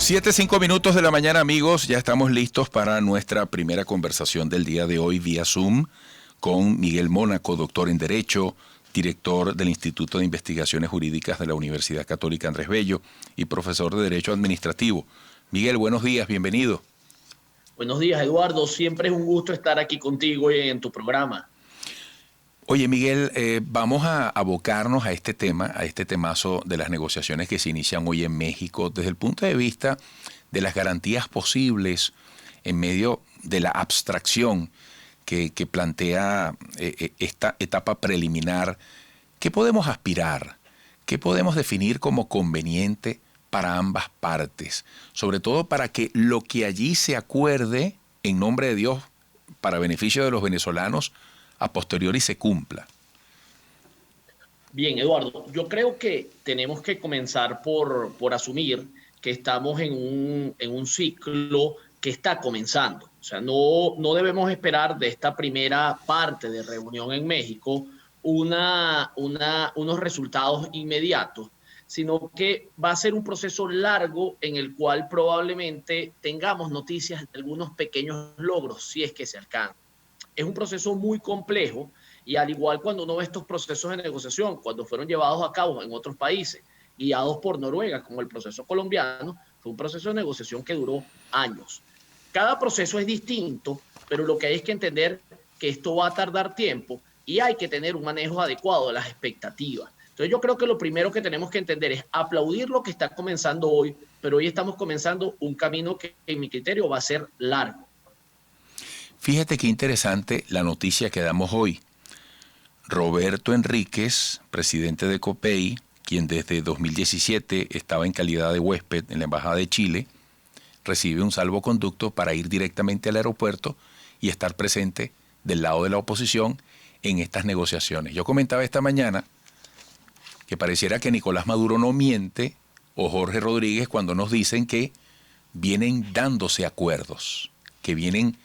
7:05 de la mañana, amigos. Ya estamos listos para nuestra primera conversación del día de hoy vía Zoom con Miguel Mónaco, doctor en Derecho, director del Instituto de Investigaciones Jurídicas de la Universidad Católica Andrés Bello y profesor de Derecho Administrativo. Miguel, buenos días, bienvenido. Buenos días, Eduardo. Siempre es un gusto estar aquí contigo y en tu programa. Oye, Miguel, vamos a abocarnos a este tema, a este temazo de las negociaciones que se inician hoy en México desde el punto de vista de las garantías posibles en medio de la abstracción que plantea esta etapa preliminar. ¿Qué podemos aspirar? ¿Qué podemos definir como conveniente para ambas partes? Sobre todo para que lo que allí se acuerde en nombre de Dios para beneficio de los venezolanos a posteriori se cumpla. Bien, Eduardo, yo creo que tenemos que comenzar por asumir que estamos en un ciclo que está comenzando. O sea, no debemos esperar de esta primera parte de reunión en México unos resultados inmediatos, sino que va a ser un proceso largo en el cual probablemente tengamos noticias de algunos pequeños logros, si es que se alcanzan. Es un proceso muy complejo y al igual cuando uno ve estos procesos de negociación, cuando fueron llevados a cabo en otros países, guiados por Noruega, como el proceso colombiano, fue un proceso de negociación que duró años. Cada proceso es distinto, pero lo que hay es que entender que esto va a tardar tiempo y hay que tener un manejo adecuado de las expectativas. Entonces yo creo que lo primero que tenemos que entender es aplaudir lo que está comenzando hoy, pero hoy estamos comenzando un camino que en mi criterio va a ser largo. Fíjate qué interesante la noticia que damos hoy. Roberto Enríquez, presidente de COPEI, quien desde 2017 estaba en calidad de huésped en la Embajada de Chile, recibe un salvoconducto para ir directamente al aeropuerto y estar presente del lado de la oposición en estas negociaciones. Yo comentaba esta mañana que pareciera que Nicolás Maduro no miente o Jorge Rodríguez cuando nos dicen que vienen dándose acuerdos, que vienen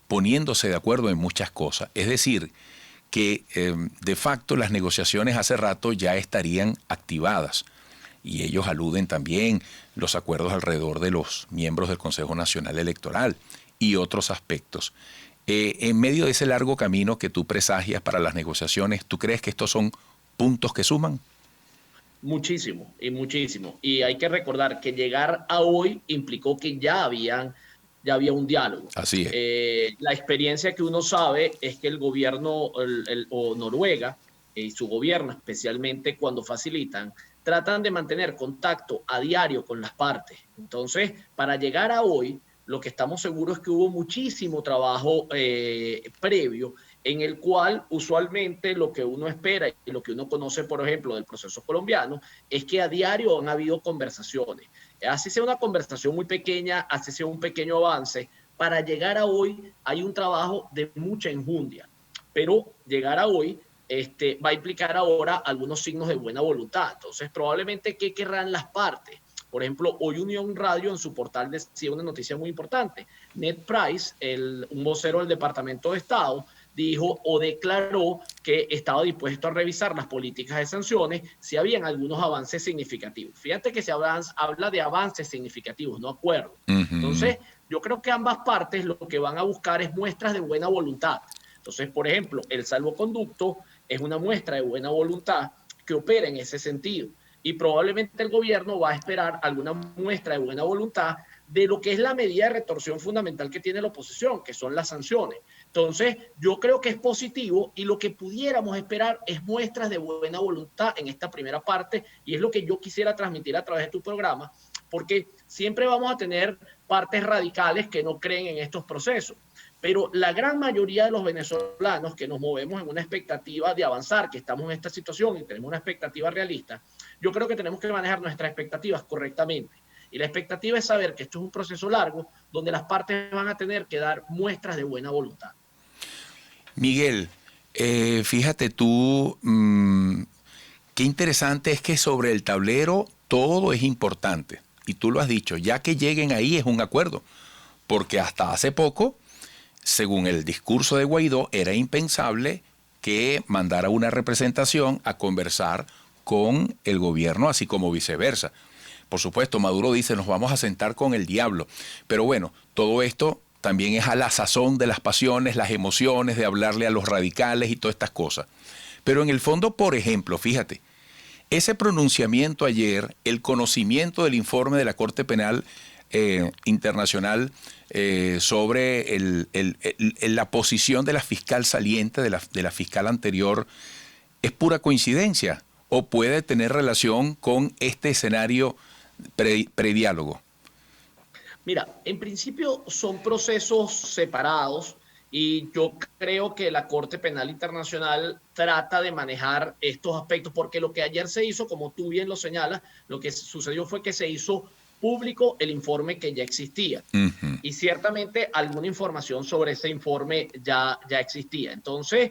poniéndose de acuerdo en muchas cosas. Es decir, que de facto las negociaciones hace rato ya estarían activadas. Y ellos aluden también los acuerdos alrededor de los miembros del Consejo Nacional Electoral y otros aspectos. En medio de ese largo camino que tú presagias para las negociaciones, ¿tú crees que estos son puntos que suman? Muchísimo y muchísimo. Y hay que recordar que llegar a hoy implicó que ya había un diálogo. Así es. La experiencia que uno sabe es que el gobierno o Noruega y su gobierno, especialmente cuando facilitan, tratan de mantener contacto a diario con las partes. Entonces, para llegar a hoy, lo que estamos seguros es que hubo muchísimo trabajo previo en el cual usualmente lo que uno espera y lo que uno conoce, por ejemplo, del proceso colombiano, es que a diario han habido conversaciones. Así sea una conversación muy pequeña, así sea un pequeño avance, para llegar a hoy hay un trabajo de mucha enjundia, pero llegar a hoy va a implicar ahora algunos signos de buena voluntad. Entonces, probablemente, ¿qué querrán las partes? Por ejemplo, hoy Unión Radio en su portal decía una noticia muy importante. Ned Price, un vocero del Departamento de Estado, dijo o declaró que estaba dispuesto a revisar las políticas de sanciones si habían algunos avances significativos. Fíjate que se habla de avances significativos, no acuerdos. Entonces, yo creo que ambas partes lo que van a buscar es muestras de buena voluntad. Entonces, por ejemplo, el salvoconducto es una muestra de buena voluntad que opera en ese sentido. Y probablemente el gobierno va a esperar alguna muestra de buena voluntad de lo que es la medida de retorsión fundamental que tiene la oposición, que son las sanciones. Entonces, yo creo que es positivo y lo que pudiéramos esperar es muestras de buena voluntad en esta primera parte y es lo que yo quisiera transmitir a través de tu programa, porque siempre vamos a tener partes radicales que no creen en estos procesos. Pero la gran mayoría de los venezolanos que nos movemos en una expectativa de avanzar, que estamos en esta situación y tenemos una expectativa realista, yo creo que tenemos que manejar nuestras expectativas correctamente. Y la expectativa es saber que esto es un proceso largo donde las partes van a tener que dar muestras de buena voluntad. Miguel, fíjate tú, qué interesante es que sobre el tablero todo es importante. Y tú lo has dicho, ya que lleguen ahí es un acuerdo. Porque hasta hace poco, según el discurso de Guaidó, era impensable que mandara una representación a conversar con el gobierno, así como viceversa. Por supuesto, Maduro dice, nos vamos a sentar con el diablo. Pero bueno, todo esto también es a la sazón de las pasiones, las emociones, de hablarle a los radicales y todas estas cosas. Pero en el fondo, por ejemplo, fíjate, ese pronunciamiento ayer, el conocimiento del informe de la Corte Penal Internacional sobre la posición de la fiscal saliente, de la fiscal anterior, ¿es pura coincidencia o puede tener relación con este escenario prediálogo? Mira, en principio son procesos separados y yo creo que la Corte Penal Internacional trata de manejar estos aspectos porque lo que ayer se hizo, como tú bien lo señalas, lo que sucedió fue que se hizo público el informe que ya existía. Uh-huh. Y ciertamente alguna información sobre ese informe ya existía. Entonces,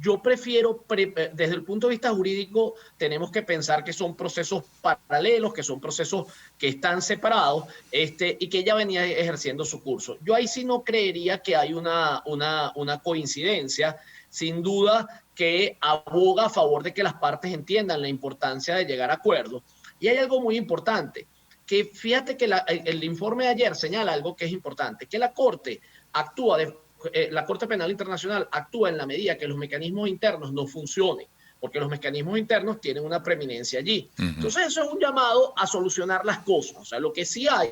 yo prefiero, desde el punto de vista jurídico, tenemos que pensar que son procesos paralelos, que son procesos que están separados y que ella venía ejerciendo su curso. Yo ahí sí no creería que hay una coincidencia, sin duda que aboga a favor de que las partes entiendan la importancia de llegar a acuerdos. Y hay algo muy importante, que fíjate que el informe de ayer señala algo que es importante, que la Corte actúa la Corte Penal Internacional actúa en la medida que los mecanismos internos no funcionen, porque los mecanismos internos tienen una preeminencia allí. Uh-huh. Entonces eso es un llamado a solucionar las cosas. O sea, lo que sí hay,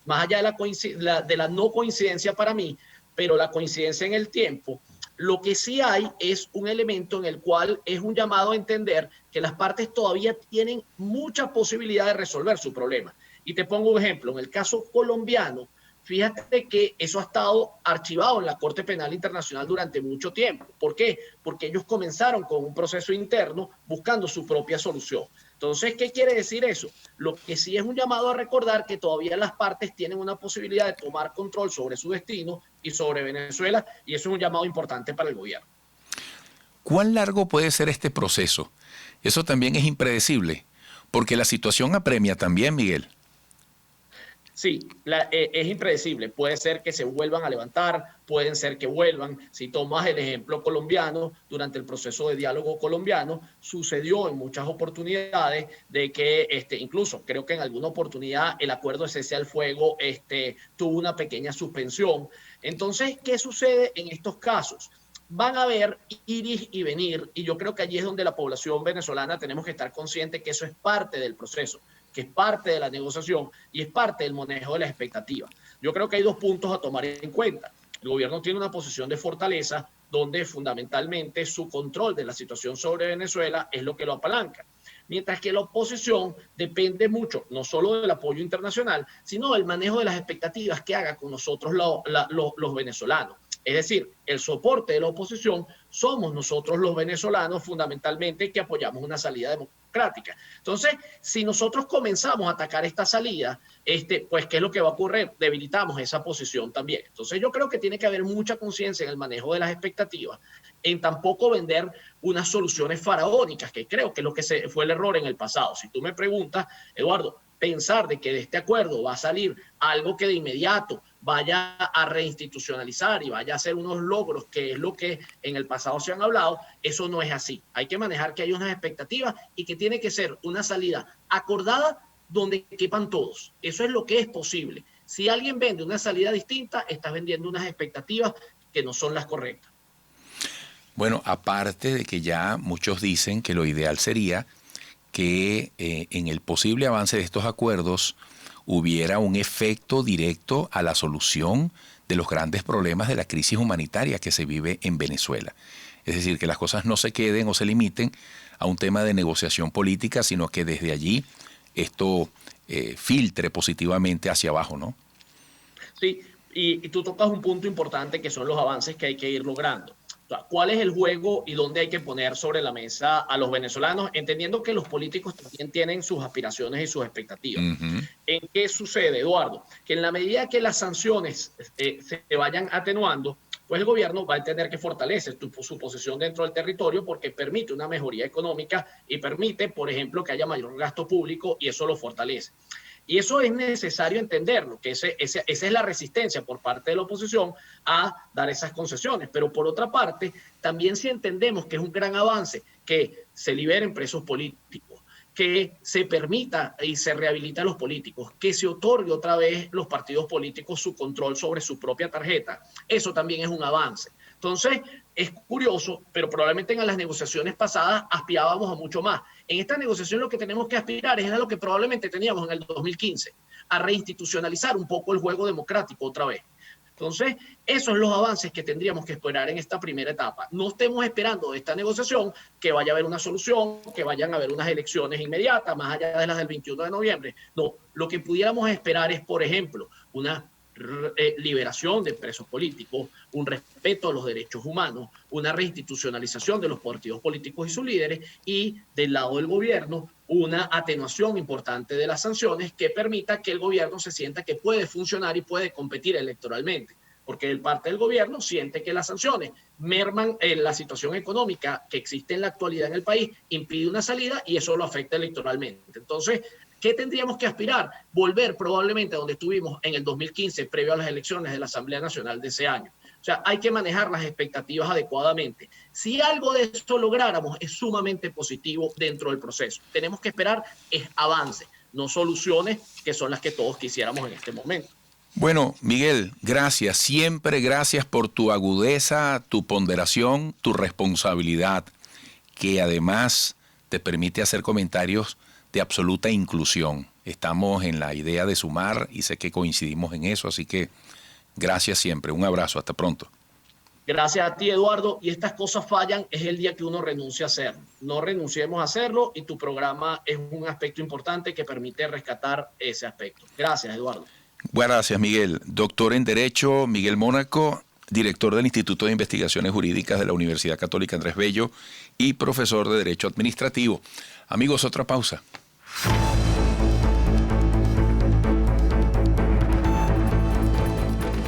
más allá de la no coincidencia para mí, pero la coincidencia en el tiempo, lo que sí hay es un elemento en el cual es un llamado a entender que las partes todavía tienen mucha posibilidad de resolver su problema. Y te pongo un ejemplo, en el caso colombiano, fíjate que eso ha estado archivado en la Corte Penal Internacional durante mucho tiempo. ¿Por qué? Porque ellos comenzaron con un proceso interno buscando su propia solución. Entonces, ¿qué quiere decir eso? Lo que sí es un llamado a recordar que todavía las partes tienen una posibilidad de tomar control sobre su destino y sobre Venezuela, y eso es un llamado importante para el gobierno. ¿Cuán largo puede ser este proceso? Eso también es impredecible, porque la situación apremia también, Miguel. Sí, es impredecible. Puede ser que se vuelvan a levantar, pueden ser que vuelvan. Si tomas el ejemplo colombiano, durante el proceso de diálogo colombiano, sucedió en muchas oportunidades de que incluso creo que en alguna oportunidad el acuerdo de cese al fuego tuvo una pequeña suspensión. Entonces, ¿qué sucede en estos casos? Van a haber ir y venir, y yo creo que allí es donde la población venezolana tenemos que estar conscientes que eso es parte del proceso, que es parte de la negociación y es parte del manejo de las expectativas. Yo creo que hay dos puntos a tomar en cuenta. El gobierno tiene una posición de fortaleza donde fundamentalmente su control de la situación sobre Venezuela es lo que lo apalanca. Mientras que la oposición depende mucho, no solo del apoyo internacional, sino del manejo de las expectativas que haga con nosotros los venezolanos. Es decir, el soporte de la oposición somos nosotros los venezolanos fundamentalmente que apoyamos una salida democrática. Entonces, si nosotros comenzamos a atacar esta salida, pues, ¿qué es lo que va a ocurrir? Debilitamos esa posición también. Entonces, yo creo que tiene que haber mucha conciencia en el manejo de las expectativas, en tampoco vender unas soluciones faraónicas, que creo que es lo que fue el error en el pasado. Si tú me preguntas, Eduardo, pensar de que de este acuerdo va a salir algo que de inmediato vaya a reinstitucionalizar y vaya a hacer unos logros, que es lo que en el pasado se han hablado, eso no es así. Hay que manejar que hay unas expectativas y que tiene que ser una salida acordada donde quepan todos. Eso es lo que es posible. Si alguien vende una salida distinta, estás vendiendo unas expectativas que no son las correctas. Bueno, aparte de que ya muchos dicen que lo ideal sería que en el posible avance de estos acuerdos hubiera un efecto directo a la solución de los grandes problemas de la crisis humanitaria que se vive en Venezuela. Es decir, que las cosas no se queden o se limiten a un tema de negociación política, sino que desde allí esto filtre positivamente hacia abajo, ¿no? Sí, y tú tocas un punto importante que son los avances que hay que ir logrando. ¿Cuál es el juego y dónde hay que poner sobre la mesa a los venezolanos? Entendiendo que los políticos también tienen sus aspiraciones y sus expectativas. Uh-huh. ¿En qué sucede, Eduardo? Que en la medida que las sanciones se vayan atenuando, pues el gobierno va a tener que fortalecer su posición dentro del territorio porque permite una mejoría económica y permite, por ejemplo, que haya mayor gasto público y eso lo fortalece. Y eso es necesario entenderlo, que esa es la resistencia por parte de la oposición a dar esas concesiones. Pero por otra parte, también si entendemos que es un gran avance que se liberen presos políticos, que se permita y se rehabilite a los políticos, que se otorgue otra vez los partidos políticos su control sobre su propia tarjeta. Eso también es un avance. Entonces, es curioso, pero probablemente en las negociaciones pasadas aspirábamos a mucho más. En esta negociación lo que tenemos que aspirar es a lo que probablemente teníamos en el 2015, a reinstitucionalizar un poco el juego democrático otra vez. Entonces, esos son los avances que tendríamos que esperar en esta primera etapa. No estemos esperando de esta negociación que vaya a haber una solución, que vayan a haber unas elecciones inmediatas, más allá de las del 21 de noviembre. No, lo que pudiéramos esperar es, por ejemplo, una liberación de presos políticos, un respeto a los derechos humanos, una reinstitucionalización de los partidos políticos y sus líderes, y del lado del gobierno una atenuación importante de las sanciones que permita que el gobierno se sienta que puede funcionar y puede competir electoralmente, porque el parte del gobierno siente que las sanciones merman la situación económica que existe en la actualidad en el país, impide una salida y eso lo afecta electoralmente. Entonces, ¿qué tendríamos que aspirar? Volver probablemente a donde estuvimos en el 2015, previo a las elecciones de la Asamblea Nacional de ese año. O sea, hay que manejar las expectativas adecuadamente. Si algo de esto lográramos, es sumamente positivo dentro del proceso. Tenemos que esperar es avance, no soluciones que son las que todos quisiéramos en este momento. Bueno, Miguel, gracias. Siempre gracias por tu agudeza, tu ponderación, tu responsabilidad, que además te permite hacer comentarios de absoluta inclusión. Estamos en la idea de sumar y sé que coincidimos en eso, así que gracias siempre. Un abrazo, hasta pronto. Gracias a ti, Eduardo. Y estas cosas fallan es el día que uno renuncia a hacerlo. No renunciemos a hacerlo y tu programa es un aspecto importante que permite rescatar ese aspecto. Gracias, Eduardo. Gracias, Miguel. Doctor en Derecho, Miguel Mónaco, director del Instituto de Investigaciones Jurídicas de la Universidad Católica Andrés Bello y profesor de Derecho Administrativo. Amigos, otra pausa.